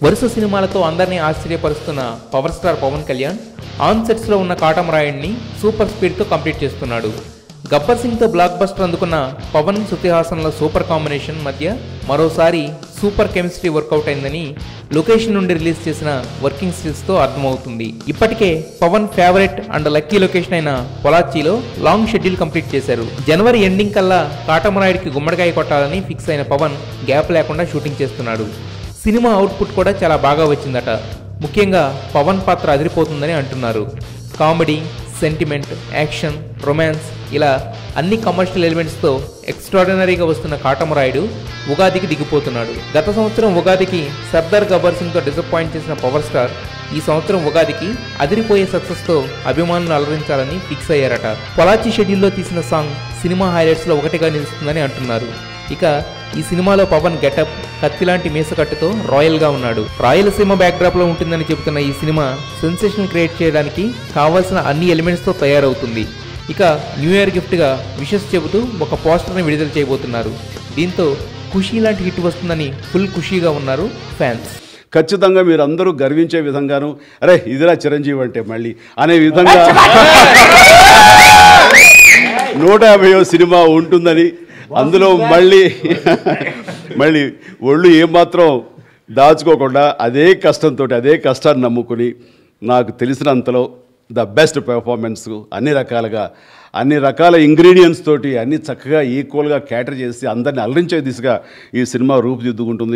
వరుస సినిమాలతో అందరినీ ఆశ్చర్యపరుస్తున్న power star Pawan Kalyan on సెట్స్లో ఉన్న కాటమరాయుడిని సూపర్ స్పీడ్తో కంప్లీట్ చేస్తున్నాడు. గబ్బర్ సింగ్తో బ్లాక్ బస్టర్ అందుకున్న పవన్ శృతి హాసన్ల సూపర్ కాంబినేషన్ మధ్య మరోసారి సూపర్ కెమిస్ట్రీ వర్కౌట్ అయిందని లొకేషన్ నుండి రిలీజ్ చేసిన వర్కింగ్ స్టిల్స్తో అర్థమవుతుంది. ఇప్పటికే Pawan favourite and lucky location అయిన పొలాచిలో లాంగ్ షెడ్యూల్ కంప్లీట్ చేశారు. జనవరి ఎండింగ్ కల్లా కాటమరాయుడికి గుమ్మడికాయ కొట్టాలని ఫిక్స్ అయిన పవన్ గ్యాప్ లేకుండా షూటింగ్ చేస్తున్నాడు. సినిమా అవుట్పుట్ కూడా చాలా బాగా వచ్చిందట. ముఖ్యంగా పవన్ పాత్ర అదిరిపోతుందని అంటున్నారు. కామెడీ, సెంటిమెంట్, యాక్షన్, రొమాన్స్ ఇలా అన్ని కమర్షియల్ ఎలిమెంట్స్తో ఎక్స్ట్రాడినరీగా వస్తున్న కాటమరాయుడు ఉగాదికి దిగిపోతున్నాడు. గత సంవత్సరం ఉగాదికి సర్దార్ గబ్బర్ సింగ్తో డిసప్పాయింట్ చేసిన పవర్ స్టార్ ఈ సంవత్సరం ఉగాదికి అదిరిపోయే సక్సెస్తో అభిమానులు అలరించాలని ఫిక్స్ అయ్యారట. పొలాచి షెడ్యూల్లో తీసిన సాంగ్ సినిమా హైలైట్స్లో ఒకటిగా నిలుస్తుందని అంటున్నారు. ఇక ఈ సినిమాలో పవన్ గెటప్ కత్తిలాంటి మీసకట్టుతో రాయల్గా ఉన్నాడు. రాయలసీమ బ్యాక్డ్రాప్లో ఉంటుందని చెబుతున్న ఈ సినిమా సెన్సేషన్ క్రియేట్ చేయడానికి కావాల్సిన అన్ని ఎలిమెంట్స్తో తయారవుతుంది. ఇక న్యూ ఇయర్ గిఫ్ట్గా విషెస్ చెబుతూ ఒక పోస్టర్ని విడుదల చేయబోతున్నారు. దీంతో ఖుషీ లాంటి హిట్ వస్తుందని ఫుల్ ఖుషీగా ఉన్నారు ఫ్యాన్స్. ఖచ్చితంగా మీరు అందరూ గర్వించే విధంగాను అరే ఇదిరా చిరంజీవి అంటే మళ్ళీ అనే విధంగా 150వ సినిమా ఉంటుందని, అందులో మళ్ళీ ఒళ్ళు ఏమాత్రం దాచుకోకుండా అదే కష్టంతో అదే కష్టాన్ని నమ్ముకుని నాకు తెలిసినంతలో ద బెస్ట్ పెర్ఫార్మెన్స్ అన్ని రకాల ఇంగ్రీడియంట్స్ తోటి అన్ని చక్కగా ఈక్వల్గా క్యాటర్ చేసి అందరిని అలరించే దిశగా ఈ సినిమా రూపుదిద్దుకుంటుంది.